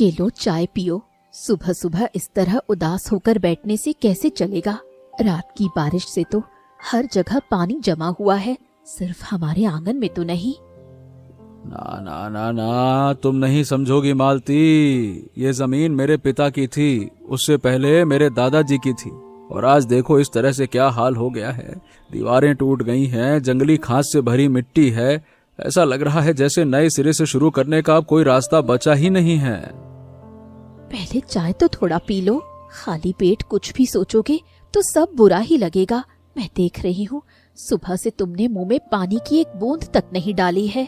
ये लो चाय पियो। सुबह सुबह इस तरह उदास होकर बैठने से कैसे चलेगा। रात की बारिश से तो हर जगह पानी जमा हुआ है, सिर्फ हमारे आंगन में तो नहीं। ना ना ना ना, तुम नहीं समझोगी मालती। ये जमीन मेरे पिता की थी, उससे पहले मेरे दादाजी की थी। और आज देखो इस तरह से क्या हाल हो गया है। दीवारें टूट गई हैं, जंगली घास से भरी मिट्टी है। ऐसा लग रहा है जैसे नए सिरे से शुरू करने का अब कोई रास्ता बचा ही नहीं है। पहले चाय तो थोड़ा पी लो। खाली पेट कुछ भी सोचोगे तो सब बुरा ही लगेगा। मैं देख रही हूँ सुबह से तुमने मुंह में पानी की एक बूंद तक नहीं डाली है।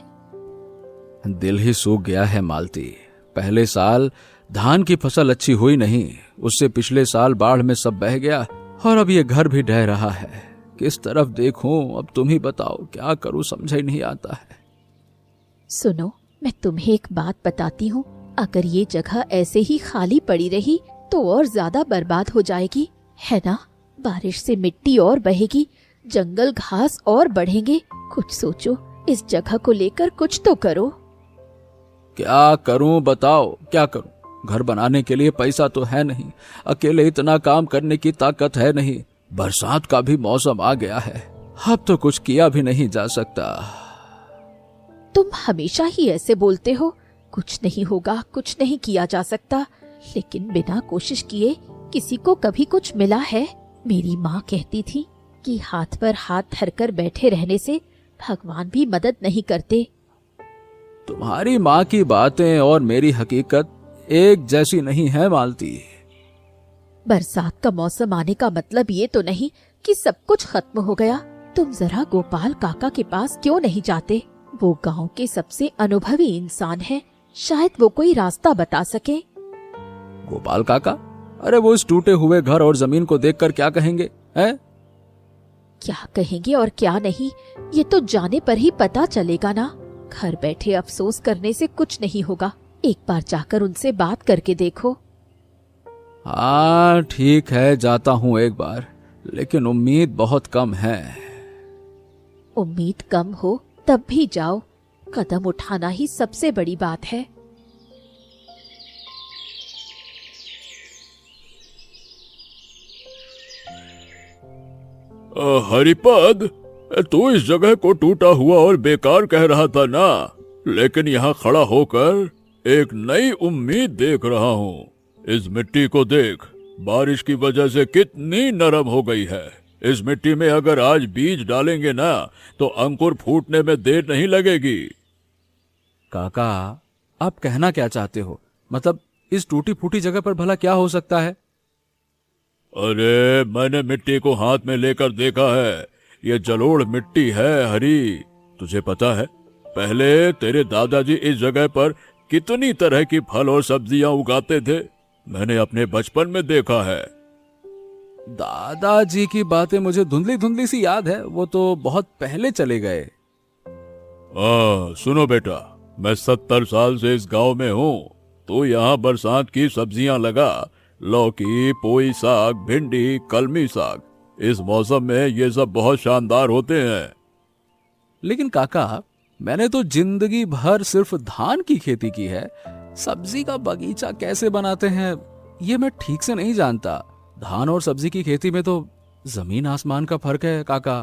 दिल ही सूख गया है मालती। पहले साल धान की फसल अच्छी हुई नहीं, उससे पिछले साल बाढ़ में सब बह गया, और अब ये घर भी ढह रहा है। किस तरफ देखूं, अब तुम ही बताओ, क्या करूं समझ ही नहीं आता है। सुनो, मैं तुम्हें एक बात बताती हूँ। अगर ये जगह ऐसे ही खाली पड़ी रही तो और ज्यादा बर्बाद हो जाएगी, है ना। बारिश से मिट्टी और बहेगी, जंगल घास और बढ़ेंगे। कुछ सोचो, इस जगह को लेकर कुछ तो करो। क्या करूं बताओ, क्या करूं। घर बनाने के लिए पैसा तो है नहीं, अकेले इतना काम करने की ताकत है नहीं। बरसात का भी मौसम आ गया है, अब तो कुछ किया भी नहीं जा सकता। तुम हमेशा ही ऐसे बोलते हो, कुछ नहीं होगा, कुछ नहीं किया जा सकता। लेकिन बिना कोशिश किए किसी को कभी कुछ मिला है। मेरी माँ कहती थी कि हाथ पर हाथ धरकर बैठे रहने से भगवान भी मदद नहीं करते। तुम्हारी माँ की बातें और मेरी हकीकत एक जैसी नहीं है मालती। बरसात का मौसम आने का मतलब ये तो नहीं कि सब कुछ खत्म हो गया। तुम जरा गोपाल काका के पास क्यों नहीं जाते। वो गांव के सबसे अनुभवी इंसान हैं, शायद वो कोई रास्ता बता सके। गोपाल काका? अरे वो इस टूटे हुए घर और जमीन को देखकर क्या कहेंगे, हैं? क्या कहेंगे और क्या नहीं, ये तो जाने पर ही पता चलेगा ना। घर बैठे अफसोस करने से कुछ नहीं होगा। एक बार जाकर उनसे बात करके देखो। हाँ ठीक है, जाता हूँ एक बार, लेकिन उम्मीद बहुत कम है। उम्मीद कम हो तब भी जाओ, कदम उठाना ही सबसे बड़ी बात है। हरिपद, तू इस जगह को टूटा हुआ और बेकार कह रहा था ना, लेकिन यहाँ खड़ा होकर एक नई उम्मीद देख रहा हूँ। इस मिट्टी को देख, बारिश की वजह से कितनी नरम हो गई है। इस मिट्टी में अगर आज बीज डालेंगे ना तो अंकुर फूटने में देर नहीं लगेगी। काका, आप कहना क्या चाहते हो? मतलब इस टूटी फूटी जगह पर भला क्या हो सकता है? अरे मैंने मिट्टी को हाथ में लेकर देखा है। ये जलोढ़ मिट्टी है हरी। तुझे पता है पहले तेरे दादाजी इस जगह पर कितनी तरह की फल और सब्जियां उगाते थे? मैंने अपने बचपन में देखा है। दादाजी की बातें मुझे धुंधली धुंधली सी याद है, वो तो बहुत पहले चले गए। सुनो बेटा, मैं 70 साल से इस गांव में हूँ। तो यहाँ बरसात की सब्जियां लगा, लौकी, पोई साग, भिंडी, कलमी साग। इस मौसम में ये सब बहुत शानदार होते हैं। लेकिन काका, मैंने तो जिंदगी भर सिर्फ धान की खेती की है। सब्जी का बगीचा कैसे बनाते हैं ये मैं ठीक से नहीं जानता। धान और सब्जी की खेती में तो जमीन आसमान का फर्क है काका।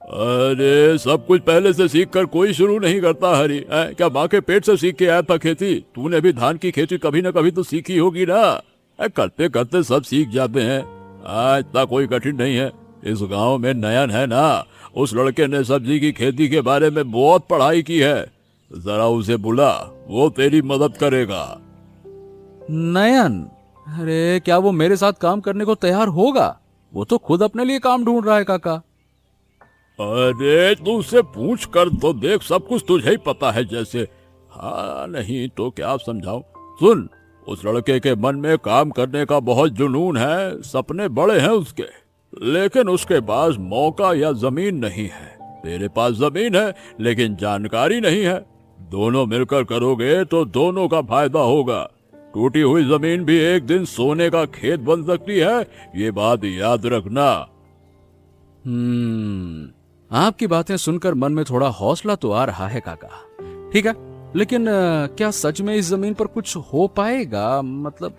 अरे सब कुछ पहले से सीख कर कोई शुरू नहीं करता हरी। क्या माँ के पेट से सीख के आया था खेती? तूने भी धान की खेती कभी न कभी तो सीखी होगी ना। करते करते सब सीख जाते हैं। इतना कोई कठिन नहीं है। इस गांव में नयन है ना, उस लड़के ने सब्जी की खेती के बारे में बहुत पढ़ाई की है। जरा उसे बुला, वो तेरी मदद करेगा। नयन? अरे क्या वो मेरे साथ काम करने को तैयार होगा? वो तो खुद अपने लिए काम ढूंढ रहा है काका। अरे तू उससे पूछ कर तो देख, सब कुछ तुझे ही पता है जैसे। हाँ नहीं तो क्या समझाऊं। सुन, उस लड़के के मन में काम करने का बहुत जुनून है, सपने बड़े हैं उसके, लेकिन उसके पास मौका या जमीन नहीं है। तेरे पास जमीन है लेकिन जानकारी नहीं है। दोनों मिलकर करोगे तो दोनों का फायदा होगा। टूटी हुई जमीन भी एक दिन सोने का खेत बन सकती है, ये बात याद रखना। आपकी बातें सुनकर मन में थोड़ा हौसला तो आ रहा है काका। ठीक है, लेकिन क्या सच में इस जमीन पर कुछ हो पाएगा? मतलब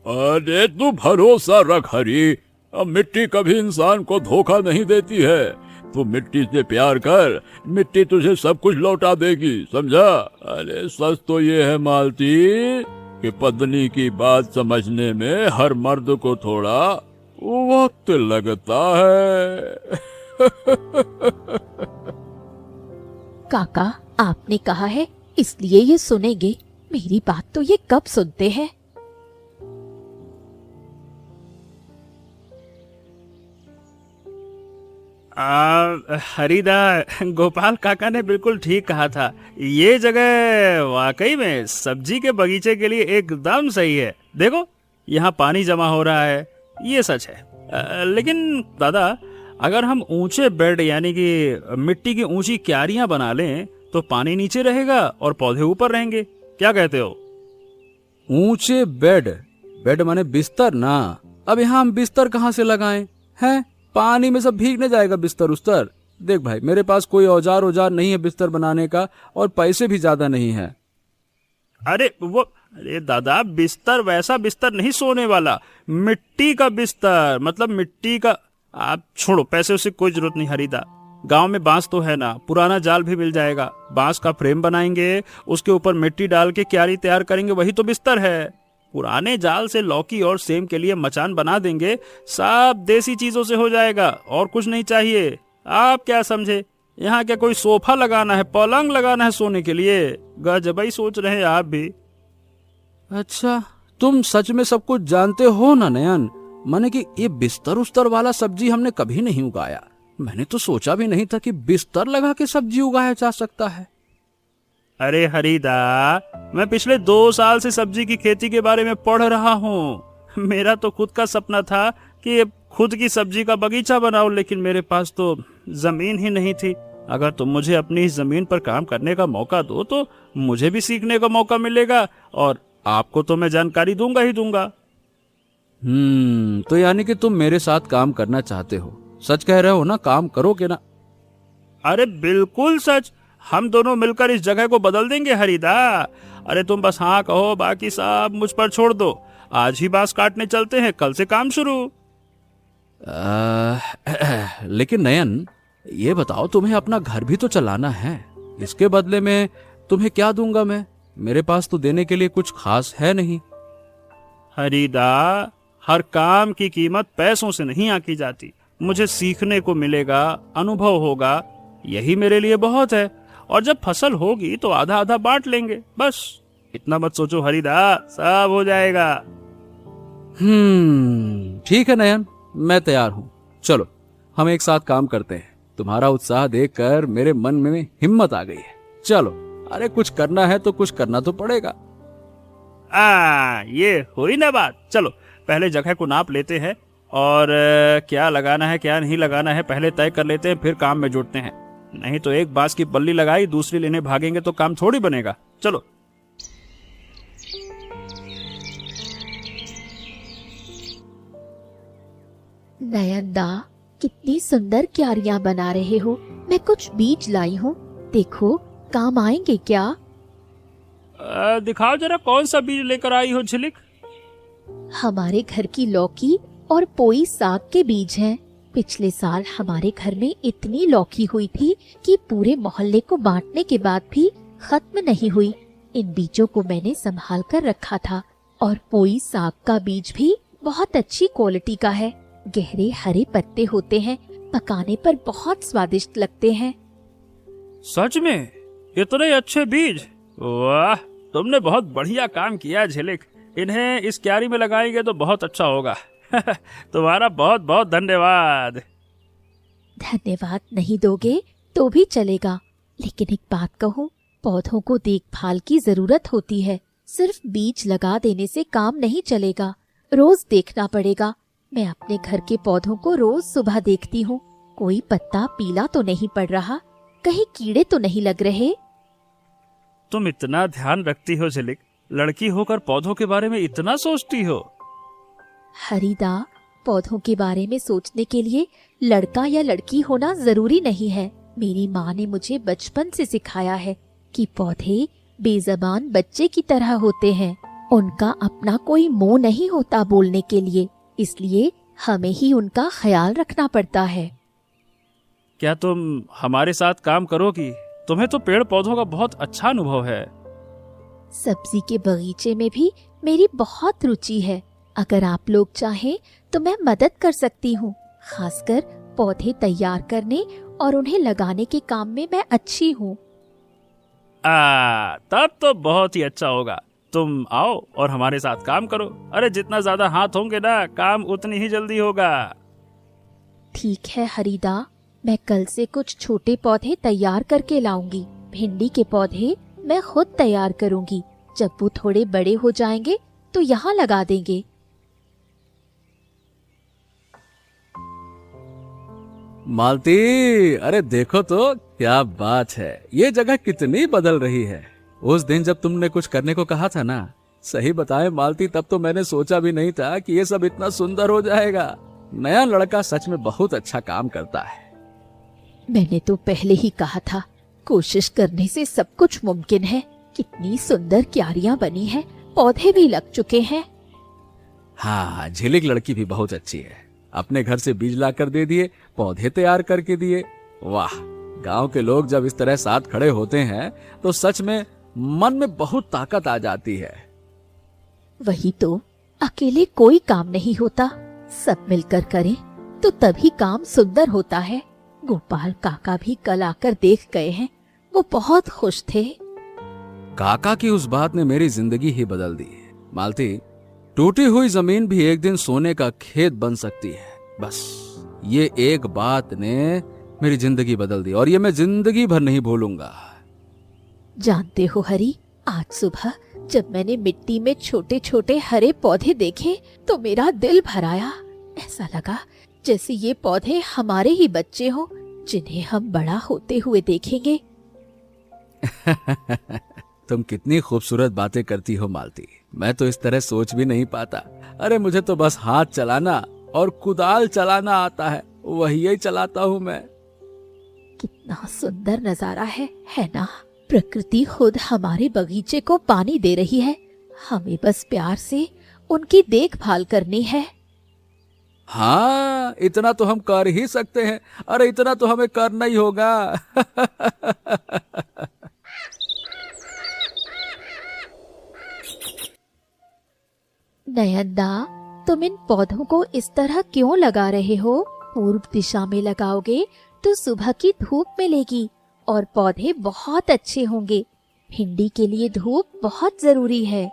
अरे तू भरोसा रख हरी, अब मिट्टी कभी इंसान को धोखा नहीं देती है। तू मिट्टी से प्यार कर, मिट्टी तुझे सब कुछ लौटा देगी, समझा? अरे सच तो ये है मालती कि पत्नी की बात समझने में हर मर्द को थोड़ा वक्त लगता है। काका, आपने कहा है इसलिए ये सुनेंगे। मेरी बात तो ये कब सुनते हैं। हरिदा, गोपाल काका ने बिल्कुल ठीक कहा था। ये जगह वाकई में सब्जी के बगीचे के लिए एकदम सही है। देखो, यहाँ पानी जमा हो रहा है, ये सच है। लेकिन दादा, अगर हम ऊंचे बेड यानी कि मिट्टी की ऊंची क्यारियां बना लें तो पानी नीचे रहेगा और पौधे ऊपर रहेंगे। क्या कहते हो? ऊंचे बेड? बेड माने बिस्तर ना। अब यहाँ हम बिस्तर कहाँ से लगाएं? हैं? पानी में सब भीगने जाएगा बिस्तर उस्तर। देख भाई, मेरे पास कोई औजार नहीं है बिस्तर बनाने का, और पैसे भी ज्यादा नहीं है। अरे दादा, बिस्तर वैसा बिस्तर नहीं, सोने वाला मिट्टी का बिस्तर, मतलब मिट्टी का। आप छोड़ो, पैसे से कोई जरूरत नहीं हरिदा। गांव में बांस तो है ना, पुराना जाल भी मिल जाएगा। बांस का फ्रेम बनाएंगे, उसके ऊपर मिट्टी डाल के क्यारी तैयार करेंगे, वही तो बिस्तर है। पुराने जाल से लौकी और सेम के लिए मचान बना देंगे। सब देसी चीजों से हो जाएगा, और कुछ नहीं चाहिए। आप क्या समझे? यहाँ क्या कोई सोफा लगाना है, पलंग लगाना है सोने के लिए? गजबई सोच रहे हैं आप भी। अच्छा, तुम सच में सब कुछ जानते हो ना नयन? माने कि ये बिस्तर उस्तर वाला सब्जी हमने कभी नहीं उगाया। मैंने तो सोचा भी नहीं था कि बिस्तर लगा के सब्जी उगाया जा सकता है। अरे हरिदा, मैं पिछले 2 साल से सब्जी की खेती के बारे में पढ़ रहा हूँ। मेरा तो खुद का सपना था कि खुद की सब्जी का बगीचा बनाऊं, लेकिन मेरे पास तो जमीन ही नहीं थी। अगर तुम मुझे अपनी इस जमीन पर काम करने का मौका दो तो मुझे भी सीखने का मौका मिलेगा, और आपको तो मैं जानकारी दूंगा ही दूंगा। तो यानी कि तुम मेरे साथ काम करना चाहते हो? सच कह रहे हो ना? काम करोगे ना? अरे बिल्कुल सच। हम दोनों मिलकर इस जगह को बदल देंगे हरिदा। अरे तुम बस हाँ कहो, बाकी सब मुझ पर छोड़ दो। आज ही बांस काटने चलते हैं, कल से काम शुरू। लेकिन नयन, ये बताओ, तुम्हें अपना घर भी तो चलाना है। इसके बदले में तुम्हें क्या दूंगा मैं? मेरे पास तो देने के लिए कुछ खास है नहीं। हरिदा, हर काम की कीमत पैसों से नहीं आंकी जाती। मुझे सीखने को मिलेगा, अनुभव होगा, यही मेरे लिए बहुत है। और जब फसल होगी तो आधा आधा बांट लेंगे। बस इतना मत सोचो हरिदा, सब हो जाएगा। ठीक है नयन, मैं तैयार हूँ। चलो हम एक साथ काम करते हैं। तुम्हारा उत्साह देखकर मेरे मन में हिम्मत आ गई है। चलो, अरे कुछ करना है तो कुछ करना तो पड़ेगा। ये हुई ना बात। चलो पहले जगह को नाप लेते हैं, और क्या लगाना है क्या नहीं लगाना है पहले तय कर लेते हैं, फिर काम में जुटते हैं। नहीं तो एक बांस की बल्ली लगाई, दूसरी लेने भागेंगे तो काम थोड़ी बनेगा। चलो। नयनदा, कितनी सुंदर क्यारियां बना रहे हो। मैं कुछ बीज लाई हूँ, देखो काम आएंगे क्या? दिखाओ जरा, कौन सा बीज लेकर आई हो झिलिक? हमारे घर की लौकी और पोई साग के बीज हैं। पिछले साल हमारे घर में इतनी लौकी हुई थी कि पूरे मोहल्ले को बांटने के बाद भी खत्म नहीं हुई। इन बीजों को मैंने संभाल कर रखा था। और पोई साग का बीज भी बहुत अच्छी क्वालिटी का है। गहरे हरे पत्ते होते हैं, पकाने पर बहुत स्वादिष्ट लगते हैं। सच में इतने अच्छे बीज? वाह, तुमने बहुत बढ़िया काम किया झिलिक। इन्हें इस क्यारी में लगाएंगे तो बहुत अच्छा होगा। तुम्हारा बहुत बहुत धन्यवाद। धन्यवाद नहीं दोगे तो भी चलेगा, लेकिन एक बात कहूँ, पौधों को देखभाल की जरूरत होती है। सिर्फ बीज लगा देने से काम नहीं चलेगा, रोज देखना पड़ेगा। मैं अपने घर के पौधों को रोज सुबह देखती हूँ। कोई पत्ता पीला तो नहीं पड़ रहा, कहीं कीड़े तो नहीं लग रहे। तुम इतना ध्यान रखती हो झिलिक, लड़की होकर पौधों के बारे में इतना सोचती हो। हरिदा, पौधों के बारे में सोचने के लिए लड़का या लड़की होना जरूरी नहीं है। मेरी माँ ने मुझे बचपन से सिखाया है कि पौधे बेज़बान बच्चे की तरह होते हैं। उनका अपना कोई मुंह नहीं होता बोलने के लिए, इसलिए हमें ही उनका ख्याल रखना पड़ता है। क्या तुम हमारे साथ काम करोगी? तुम्हें तो पेड़ पौधों का बहुत अच्छा अनुभव है। सब्जी के बगीचे में भी मेरी बहुत रुचि है। अगर आप लोग चाहें तो मैं मदद कर सकती हूँ। खासकर पौधे तैयार करने और उन्हें लगाने के काम में मैं अच्छी हूँ। तब तो बहुत ही अच्छा होगा। तुम आओ और हमारे साथ काम करो। अरे जितना ज्यादा हाथ होंगे ना, काम उतनी ही जल्दी होगा। ठीक है हरिदा, मैं कल से कुछ छोटे पौधे तैयार करके लाऊंगी। भिंडी के पौधे मैं खुद तैयार करूंगी। जब वो थोड़े बड़े हो जाएंगे तो यहाँ लगा देंगे। मालती, अरे देखो तो क्या बात है, ये जगह कितनी बदल रही है। उस दिन जब तुमने कुछ करने को कहा था ना, सही बताए मालती, तब तो मैंने सोचा भी नहीं था कि ये सब इतना सुंदर हो जाएगा। नया लड़का सच में बहुत अच्छा काम करता है। मैंने तो पहले ही कहा था, कोशिश करने से सब कुछ मुमकिन है। कितनी सुंदर क्यारियां बनी हैं, पौधे भी लग चुके हैं। हाँ, झिलिक लड़की भी बहुत अच्छी है। अपने घर से बीज लाकर दे दिए, पौधे तैयार करके दिए। वाह, गांव के लोग जब इस तरह साथ खड़े होते हैं तो सच में मन में बहुत ताकत आ जाती है। वही तो, अकेले कोई काम नहीं होता, सब मिलकर करें तो तभी काम सुंदर होता है। गोपाल काका भी कल आकर देख गए हैं, वो बहुत खुश थे। काका की उस बात ने मेरी जिंदगी ही बदल दी। मालती, टूटी हुई जमीन भी एक दिन सोने का खेत बन सकती है। बस ये एक बात ने मेरी जिंदगी बदल दी और ये मैं जिंदगी भर नहीं भूलूंगा। जानते हो हरी, आज सुबह जब मैंने मिट्टी में छोटे छोटे हरे पौधे देखे तो मेरा दिल भर आया। ऐसा लगा जैसे ये पौधे हमारे ही बच्चे हों, जिन्हें हम बड़ा होते हुए देखेंगे। तुम कितनी खूबसूरत बातें करती हो मालती, मैं तो इस तरह सोच भी नहीं पाता। अरे मुझे तो बस हाथ चलाना और कुदाल चलाना आता है, वही चलाता हूँ मैं। कितना सुंदर नजारा है ना? प्रकृति खुद हमारे बगीचे को पानी दे रही है, हमें बस प्यार से उनकी देखभाल करनी है। हाँ, इतना तो हम कर ही सकते हैं। अरे इतना तो हमें करना ही होगा। नयनदा, तुम इन पौधों को इस तरह क्यों लगा रहे हो? पूर्व दिशा में लगाओगे तो सुबह की धूप मिलेगी और पौधे बहुत अच्छे होंगे। भिंडी के लिए धूप बहुत जरूरी है।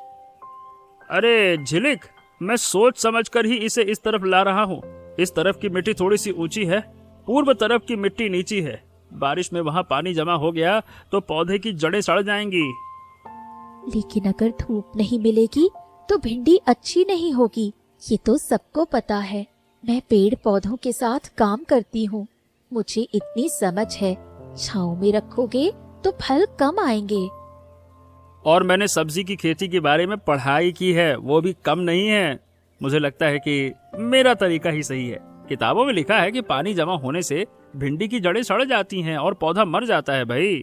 अरे झिलिक, मैं सोच समझकर ही इसे इस तरफ ला रहा हूँ। इस तरफ की मिट्टी थोड़ी सी ऊंची है, पूर्व तरफ की मिट्टी नीची है। बारिश में वहाँ पानी जमा हो गया तो पौधे की जड़ें सड़ जाएंगी। लेकिन अगर धूप नहीं मिलेगी तो भिंडी अच्छी नहीं होगी, ये तो सबको पता है। मैं पेड़ पौधों के साथ काम करती हूँ, मुझे इतनी समझ है। छांव में रखोगे तो फल कम आएंगे। और मैंने सब्जी की खेती के बारे में पढ़ाई की है, वो भी कम नहीं है। मुझे लगता है कि मेरा तरीका ही सही है। किताबों में लिखा है कि पानी जमा होने से भिंडी की जड़ें सड़ जाती हैं और पौधा मर जाता है। भाई,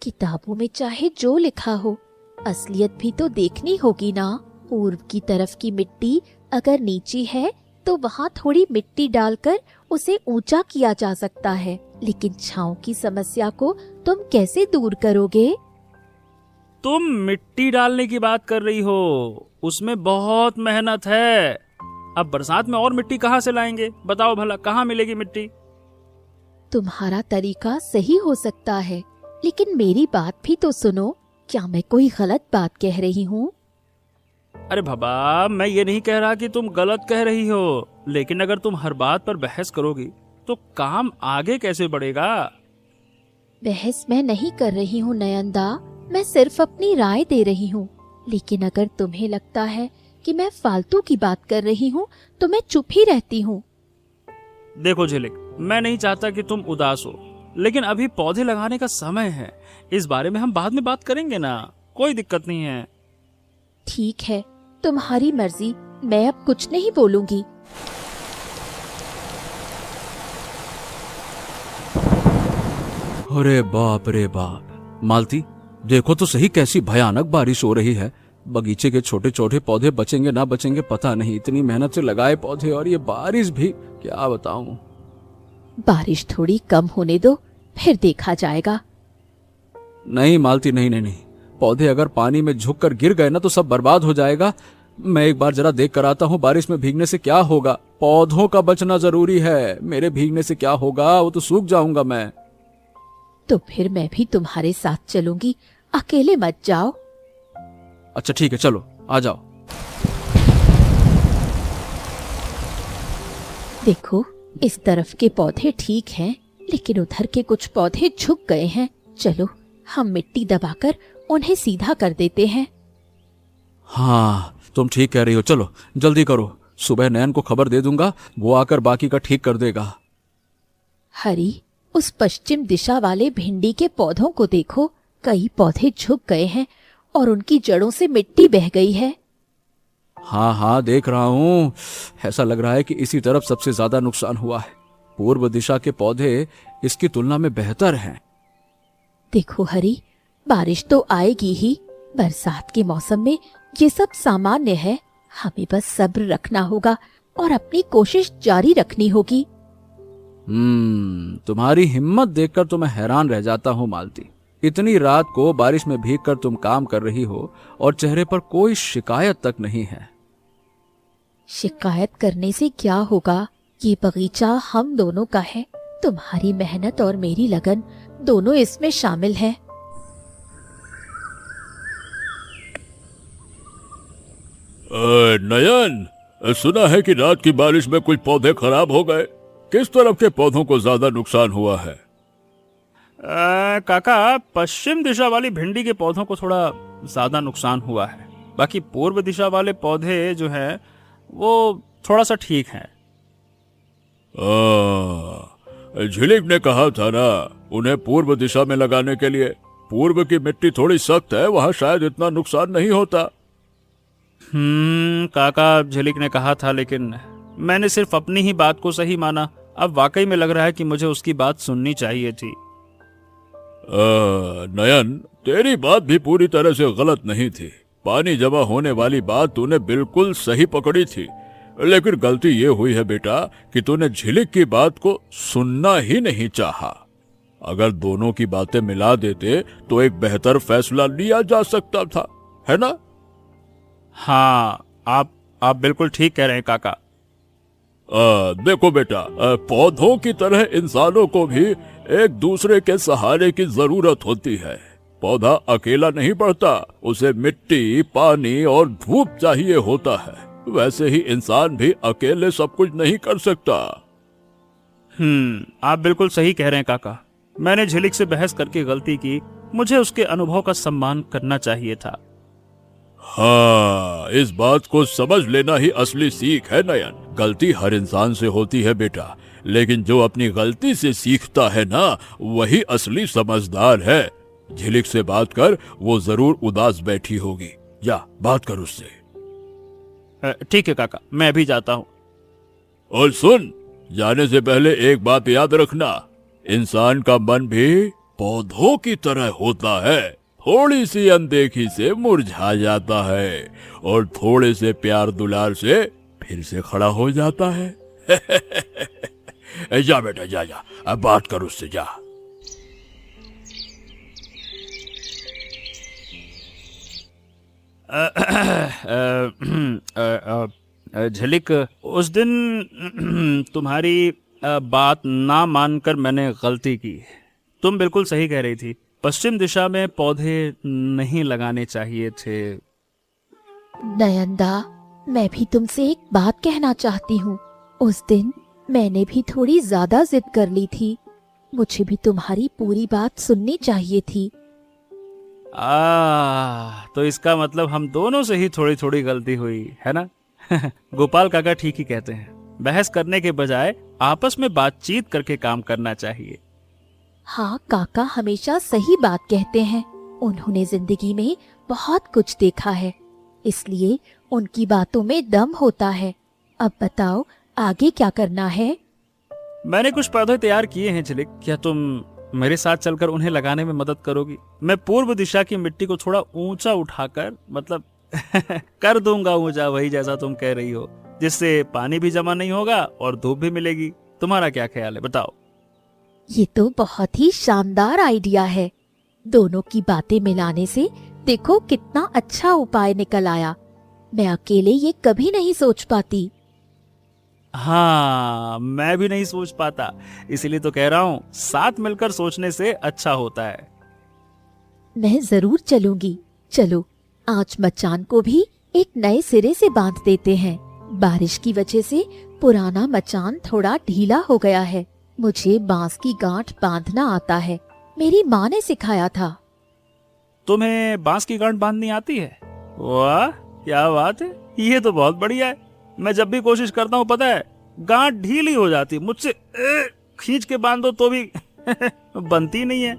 किताबों में चाहे जो लिखा हो, असलियत भी तो देखनी होगी ना। पूर्व की तरफ की मिट्टी अगर नीची है तो वहाँ थोड़ी मिट्टी डालकर उसे ऊंचा किया जा सकता है, लेकिन छांव की समस्या को तुम कैसे दूर करोगे? तुम मिट्टी डालने की बात कर रही हो, उसमें बहुत मेहनत है। अब बरसात में और मिट्टी कहाँ से लाएंगे? बताओ भला, कहाँ मिलेगी मिट्टी? तुम्हारा तरीका सही हो सकता है, लेकिन मेरी बात भी तो सुनो। क्या मैं कोई गलत बात कह रही हूँ? अरे बाबा, मैं ये नहीं कह रहा कि तुम गलत कह रही हो, लेकिन अगर तुम हर बात पर बहस करोगी तो काम आगे कैसे बढ़ेगा? बहस मैं नहीं कर रही हूँ नयनदा, मैं सिर्फ अपनी राय दे रही हूँ। लेकिन अगर तुम्हें लगता है कि मैं फालतू की बात कर रही हूँ तो मैं चुप ही रहती हूँ। देखो झिलिक, मैं नहीं चाहता कि तुम उदास हो, लेकिन अभी पौधे लगाने का समय है। इस बारे में हम बाद में बात करेंगे ना, कोई दिक्कत नहीं है। ठीक है, तुम्हारी मर्जी, मैं अब कुछ नहीं बोलूंगी। अरे बाप रे बाप, मालती, देखो तो सही कैसी भयानक बारिश हो रही है। बगीचे के छोटे छोटे पौधे बचेंगे ना बचेंगे पता नहीं। इतनी मेहनत से लगाए पौधे और ये बारिश भी, क्या बताऊं। बारिश थोड़ी कम होने दो, फिर देखा जाएगा। नहीं मालती, नहीं नहीं नहीं, पौधे अगर पानी में झुक कर गिर गए ना तो सब बर्बाद हो जाएगा। मैं एक बार जरा देख कर आता हूँ, बारिश में भीगने से क्या होगा। पौधों का बचना जरूरी है, मेरे भीगने से क्या होगा, वो तो सूख जाऊंगा मैं। तो फिर मैं भी तुम्हारे साथ चलूंगी, अकेले मत जाओ। अच्छा ठीक है, चलो आ जाओ। देखो, इस तरफ के पौधे ठीक हैं, लेकिन उधर के कुछ पौधे झुक गए हैं। चलो हम मिट्टी दबाकर उन्हें सीधा कर देते हैं। हाँ तुम ठीक कह रही हो, चलो जल्दी करो। सुबह नयन को खबर दे दूंगा, वो आकर बाकी का ठीक कर देगा। हरी, उस पश्चिम दिशा वाले भिंडी के पौधों को देखो, कई पौधे झुक गए हैं और उनकी जड़ों से मिट्टी बह गई है। हाँ हाँ देख रहा हूँ, ऐसा लग रहा है कि इसी तरफ सबसे ज्यादा नुकसान हुआ है। पूर्व दिशा के पौधे इसकी तुलना में बेहतर हैं। देखो हरी, बारिश तो आएगी ही। बरसात के मौसम में ये सब सामान्य है। हमें बस सब्र रखना होगा और अपनी कोशिश जारी रखनी होगी। तुम्हारी हिम्मत देखकर तो मैं हैरान रह जाता हूँ मालती। इतनी रात को बारिश में भीगकर तुम काम कर रही हो और चेहरे पर कोई शिकायत तक नहीं है। शिकायत करने से क्या होगा, ये बगीचा हम दोनों का है। तुम्हारी मेहनत और मेरी लगन दोनों इसमें शामिल है। नयन, सुना है कि रात की बारिश में कुछ पौधे खराब हो गए। किस तरफ के पौधों को ज्यादा नुकसान हुआ है? काका, पश्चिम दिशा वाली भिंडी के पौधों को थोड़ा ज्यादा नुकसान हुआ है। बाकी पूर्व दिशा वाले पौधे जो हैं वो थोड़ा सा ठीक हैं। झिलिक ने कहा था ना उन्हें पूर्व दिशा में लगाने के लिए। पूर्व की मिट्टी थोड़ी सख्त है, वहां शायद इतना नुकसान नहीं होता। काका, झिलिक ने कहा था, लेकिन मैंने सिर्फ अपनी ही बात को सही माना। अब वाकई में लग रहा है कि मुझे उसकी बात सुननी चाहिए थी। नयन, तेरी बात भी पूरी तरह से गलत नहीं थी। पानी जमा होने वाली बात तूने बिल्कुल सही पकड़ी थी, लेकिन गलती ये हुई है बेटा कि तूने झिलिक की बात को सुनना ही नहीं चाहा। अगर दोनों की बातें मिला देते तो एक बेहतर फैसला लिया जा सकता था, है ना? हाँ, आप बिल्कुल ठीक कह रहे हैं काका। देखो बेटा, पौधों की तरह इंसानों को भी एक दूसरे के सहारे की जरूरत होती है। पौधा अकेला नहीं बढ़ता, उसे मिट्टी, पानी और धूप चाहिए होता है। वैसे ही इंसान भी अकेले सब कुछ नहीं कर सकता। आप बिल्कुल सही कह रहे हैं काका। मैंने झिलिक से बहस करके गलती की। मुझे उसके अनुभव का सम्मान करना चाहिए था। हाँ, इस बात को समझ लेना ही असली सीख है नयन। गलती हर इंसान से होती है बेटा, लेकिन जो अपनी गलती से सीखता है ना, वही असली समझदार है। झिलिक से बात कर, वो जरूर उदास बैठी होगी। जा बात कर उससे। ठीक है काका, मैं अभी जाता हूँ। और सुन, जाने से पहले एक बात याद रखना, इंसान का मन भी पौधों की तरह होता है। थोड़ी सी अनदेखी से मुरझा जाता है और थोड़े से प्यार दुलार से फिर से खड़ा हो जाता है। जा बेटा, जा जा, अब बात कर उससे, जा। झिलिक, उस दिन तुम्हारी बात ना मानकर मैंने गलती की। तुम बिल्कुल सही कह रही थी। पश्चिम दिशा में पौधे नहीं लगाने चाहिए थे। नयनदा, मैं भी तुमसे एक बात कहना चाहती हूँ। उस दिन मैंने भी थोड़ी ज्यादा जिद कर ली थी। मुझे भी तुम्हारी पूरी बात सुननी चाहिए थी। तो इसका मतलब हम दोनों से ही थोड़ी थोड़ी गलती हुई है ना? गोपाल काका ठीक ही कहते हैं। बहस करने के बजाय आपस में बातचीत करके काम करना चाहिए। हाँ, काका हमेशा सही बात कहते हैं। उन्होंने जिंदगी में बहुत कुछ देखा है, इसलिए उनकी बातों में दम होता है। अब बताओ आगे क्या करना है? मैंने कुछ पौधे तैयार किए हैं झिलिक, क्या तुम मेरे साथ चलकर उन्हें लगाने में मदद करोगी? मैं पूर्व दिशा की मिट्टी को थोड़ा ऊंचा उठाकर मतलब कर दूंगा ऊंचा, वही जैसा तुम कह रही हो, जिससे पानी भी जमा नहीं होगा और धूप भी मिलेगी। तुम्हारा क्या ख्याल है, बताओ? ये तो बहुत ही शानदार आइडिया है। दोनों की बातें मिलाने से देखो कितना अच्छा उपाय निकल आया। मैं अकेले ये कभी नहीं सोच पाती। हाँ, मैं भी नहीं सोच पाता, इसीलिए तो कह रहा हूँ साथ मिलकर सोचने से अच्छा होता है। मैं जरूर चलूंगी। चलो आज मचान को भी एक नए सिरे से बांध देते हैं। बारिश की वजह से पुराना मचान थोड़ा ढीला हो गया है। मुझे बांस की गांठ बांधना आता है, मेरी माँ ने सिखाया था। तुम्हें बांस की गांठ बांधनी आती है? वाह, क्या बात है, ये तो बहुत बढ़िया है। मैं जब भी कोशिश करता हूँ पता है गांठ ढीली हो जाती है, मुझसे खींच के बांधो तो भी बनती नहीं है।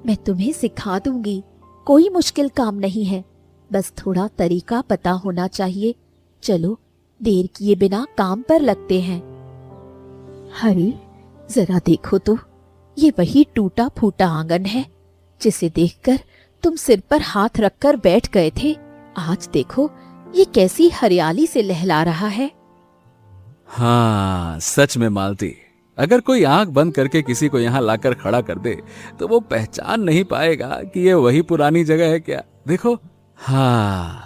मैं तुम्हें सिखा दूंगी, कोई मुश्किल काम नहीं है, बस थोड़ा तरीका पता होना चाहिए। चलो देर किए बिना काम पर लगते हैं। हरी, जरा देखो तो, ये वही टूटा फूटा आंगन है जिसे देखकर तुम सिर पर हाथ रखकर बैठ गए थे। आज देखो ये कैसी हरियाली से लहला रहा है। हाँ, सच में मालती, अगर कोई आंख बंद करके किसी को यहाँ लाकर खड़ा कर दे तो वो पहचान नहीं पाएगा कि ये वही पुरानी जगह है क्या। देखो, हाँ,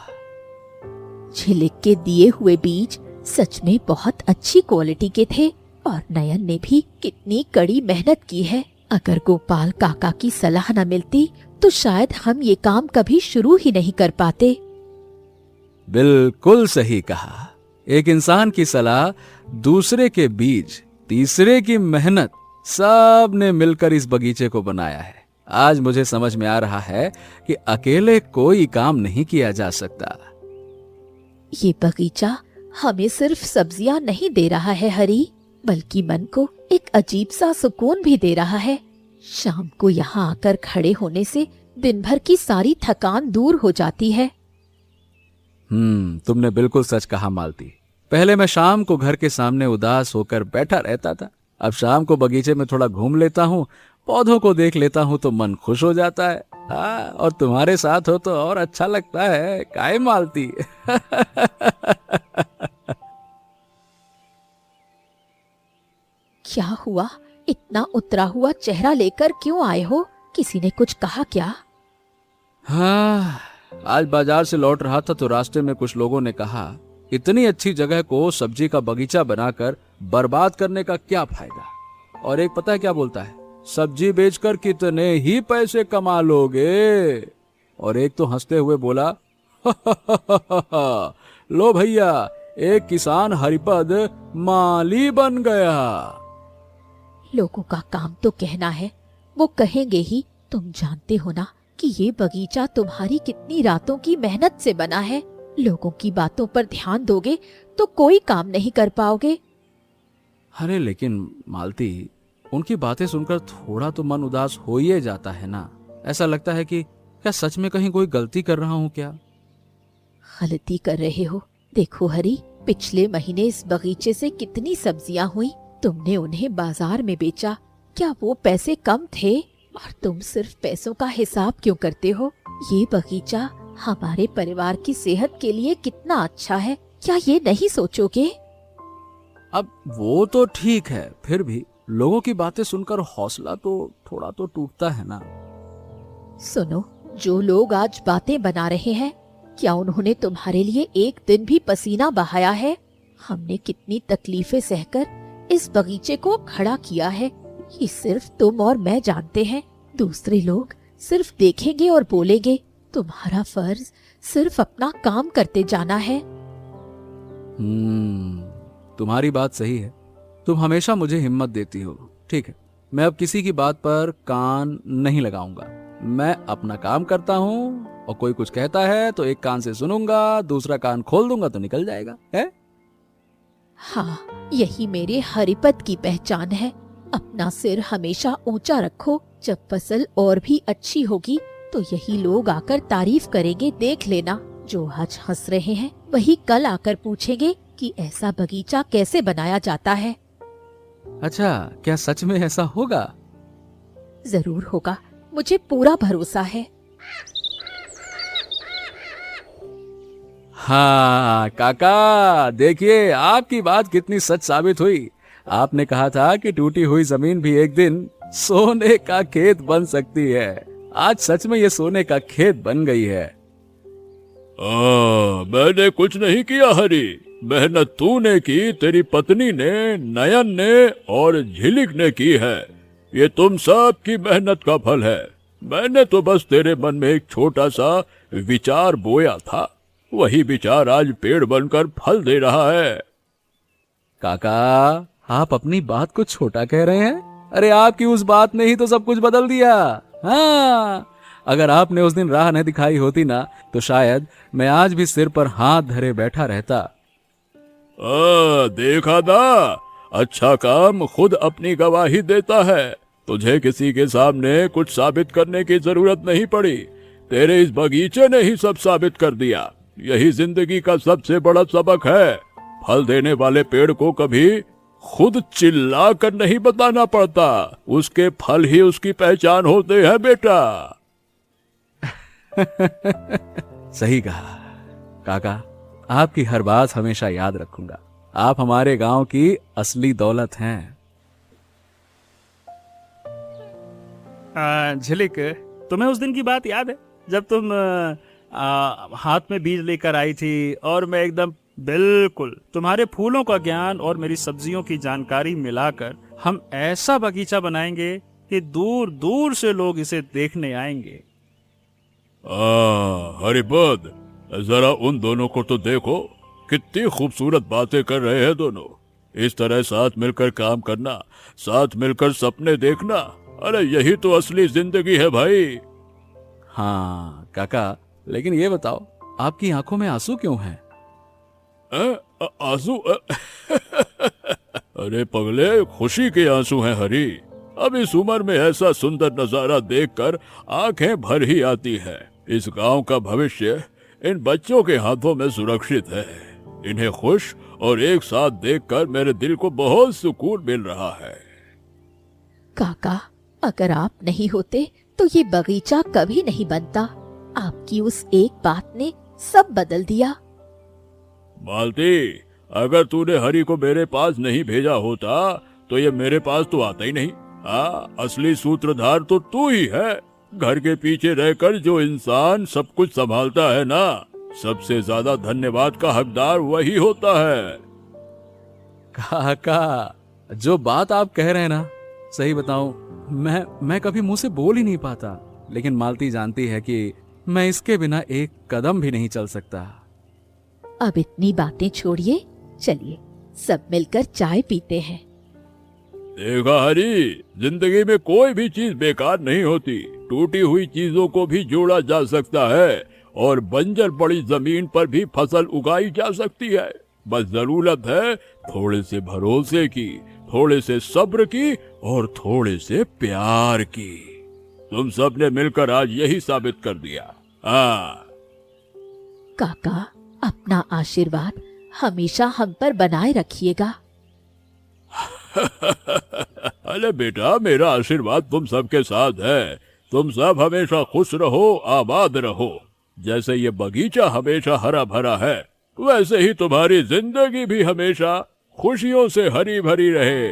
झिलिक के दिए हुए बीज सच में बहुत अच्छी क्वालिटी के थे और नयन ने भी कितनी कड़ी मेहनत की है। अगर गोपाल काका की सलाह न मिलती तो शायद हम ये काम कभी शुरू ही नहीं कर पाते। बिल्कुल सही कहा। एक इंसान की सलाह, दूसरे के बीज, तीसरे की मेहनत, सब ने मिलकर इस बगीचे को बनाया है। आज मुझे समझ में आ रहा है कि अकेले कोई काम नहीं किया जा सकता। ये बगीचा हमें सिर्फ सब्जियां नहीं दे रहा है हरी, बल्कि मन को एक अजीब सा सुकून भी दे रहा है। शाम को यहाँ आकर खड़े होने से दिन भर की सारी थकान दूर हो जाती है। तुमने बिल्कुल सच कहा मालती। पहले मैं शाम को घर के सामने उदास होकर बैठा रहता था, अब शाम को बगीचे में थोड़ा घूम लेता हूँ, पौधों को देख लेता हूँ तो मन खुश हो जाता है। हाँ, और तुम्हारे साथ हो तो और अच्छा लगता है। काहे मालती? क्या हुआ? इतना उतरा हुआ चेहरा लेकर क्यों आए हो? किसी ने कुछ कहा क्या? हाँ, आज बाजार से लौट रहा था तो रास्ते में कुछ लोगों ने कहा, इतनी अच्छी जगह को सब्जी का बगीचा बनाकर बर्बाद करने का क्या फायदा। और एक पता है क्या बोलता है, सब्जी बेचकर कितने ही पैसे कमा लोगे। और एक तो हंसते हुए बोला, लो भैया, एक किसान हरिपद माली बन गया। लोगों का काम तो कहना है, वो कहेंगे ही। तुम जानते हो ना कि ये बगीचा तुम्हारी कितनी रातों की मेहनत से बना है। लोगों की बातों पर ध्यान दोगे तो कोई काम नहीं कर पाओगे। अरे लेकिन मालती, उनकी बातें सुनकर थोड़ा तो मन उदास हो ही जाता है ना। ऐसा लगता है कि क्या सच में कहीं कोई गलती कर रहा हूँ क्या? गलती कर रहे हो? देखो हरी, पिछले महीने इस बगीचे से कितनी सब्जियां हुई, तुमने उन्हें बाजार में बेचा। क्या वो पैसे कम थे? और तुम सिर्फ पैसों का हिसाब क्यों करते हो? ये बगीचा हमारे परिवार की सेहत के लिए कितना अच्छा है, क्या ये नहीं सोचोगे? अब वो तो ठीक है, फिर भी लोगों की बातें सुनकर हौसला तो थोड़ा तो टूटता है ना। सुनो, जो लोग आज बातें बना रहे हैं, क्या उन्होंने तुम्हारे लिए एक दिन भी पसीना बहाया है? हमने कितनी तकलीफें सहकर इस बगीचे को खड़ा किया है, ये सिर्फ तुम और मैं जानते हैं। दूसरे लोग सिर्फ देखेंगे और बोलेंगे। तुम्हारा फर्ज सिर्फ अपना काम करते जाना है। तुम्हारी बात सही है, तुम हमेशा मुझे हिम्मत देती हो। ठीक है, मैं अब किसी की बात पर कान नहीं लगाऊंगा। मैं अपना काम करता हूँ और कोई कुछ कहता है तो एक कान से सुनूंगा, दूसरा कान खोल दूंगा तो निकल जाएगा है? हाँ, यही मेरे हरिपद की पहचान है। अपना सिर हमेशा ऊंचा रखो। जब फसल और भी अच्छी होगी तो यही लोग आकर तारीफ करेंगे। देख लेना, जो आज हंस रहे हैं वही कल आकर पूछेंगे कि ऐसा बगीचा कैसे बनाया जाता है। अच्छा, क्या सच में ऐसा होगा? जरूर होगा, मुझे पूरा भरोसा है। हाँ काका, देखिए आपकी बात कितनी सच साबित हुई। आपने कहा था कि टूटी हुई जमीन भी एक दिन सोने का खेत बन सकती है। आज सच में ये सोने का खेत बन गई है। मैंने कुछ नहीं किया हरी, मेहनत तूने की, तेरी पत्नी ने, नयन ने और झिलिक ने की है। ये तुम सब की मेहनत का फल है। मैंने तो बस तेरे मन में एक छोटा सा विचार बोया था, वही विचार आज पेड़ बनकर फल दे रहा है। काका, आप अपनी बात को छोटा कह रहे हैं? अरे आपकी उस बात ने ही तो सब कुछ बदल दिया। हाँ, अगर आपने उस दिन राह न दिखाई होती ना, तो शायद मैं आज भी सिर पर हाथ धरे बैठा रहता। देखा ना, अच्छा काम खुद अपनी गवाही देता है। तुझे किसी के सामने कुछ साबित करने की जरूरत नहीं पड़ी। तेरे इस बगीचे ने ही सब साबित कर दिया। यही जिंदगी का सबसे बड़ा सबक है। फल देने वाले पेड़ को कभी खुद चिल्ला कर नहीं बताना पड़ता, उसके फल ही उसकी पहचान होते हैं बेटा। सही कहा काका, आपकी हर बात हमेशा याद रखूंगा। आप हमारे गांव की असली दौलत हैं। झिलिक, तुम्हें उस दिन की बात याद है जब तुम हाथ में बीज लेकर आई थी और मैं एकदम बिल्कुल तुम्हारे फूलों का ज्ञान और मेरी सब्जियों की जानकारी मिलाकर हम ऐसा बगीचा बनाएंगे कि दूर दूर से लोग इसे देखने आएंगे। हरिपद, जरा उन दोनों को तो देखो, कितनी खूबसूरत बातें कर रहे हैं दोनों। इस तरह साथ मिलकर काम करना, साथ मिलकर सपने देखना, अरे यही तो असली जिंदगी है भाई। हाँ काका, लेकिन ये बताओ, आपकी आंखों में आंसू क्यों हैं? आंसू? अरे पगले, खुशी के आंसू हैं हरी। अब इस उम्र में ऐसा सुंदर नजारा देखकर आंखें भर ही आती है। इस गांव का भविष्य इन बच्चों के हाथों में सुरक्षित है। इन्हें खुश और एक साथ देखकर मेरे दिल को बहुत सुकून मिल रहा है। काका, अगर आप नहीं होते तो ये बगीचा कभी नहीं बनता। आपकी उस एक बात ने सब बदल दिया। मालती, अगर तूने हरी को मेरे पास नहीं भेजा होता तो ये मेरे पास तो आता ही नहीं। असली सूत्रधार तो तू ही है। घर के पीछे रहकर जो इंसान सब कुछ संभालता है ना, सबसे ज्यादा धन्यवाद का हकदार वही होता है। काका, जो बात आप कह रहे हैं ना, सही बताऊं, मैं कभी मुंह से बोल ही नहीं पाता। लेकिन मालती जानती है कि मैं इसके बिना एक कदम भी नहीं चल सकता। अब इतनी बातें छोड़िए, चलिए सब मिलकर चाय पीते हैं। देखा हरी, जिंदगी में कोई भी चीज बेकार नहीं होती। टूटी हुई चीजों को भी जोड़ा जा सकता है और बंजर पड़ी जमीन पर भी फसल उगाई जा सकती है। बस जरूरत है थोड़े से भरोसे की, थोड़े से सब्र की और थोड़े से प्यार की। तुम सब ने मिलकर आज यही साबित कर दिया। काका, अपना आशीर्वाद हमेशा हम पर बनाए रखिएगा। अरे बेटा, मेरा आशीर्वाद तुम सबके साथ है। तुम सब हमेशा खुश रहो, आबाद रहो। जैसे ये बगीचा हमेशा हरा भरा है, वैसे ही तुम्हारी जिंदगी भी हमेशा खुशियों से हरी भरी रहे।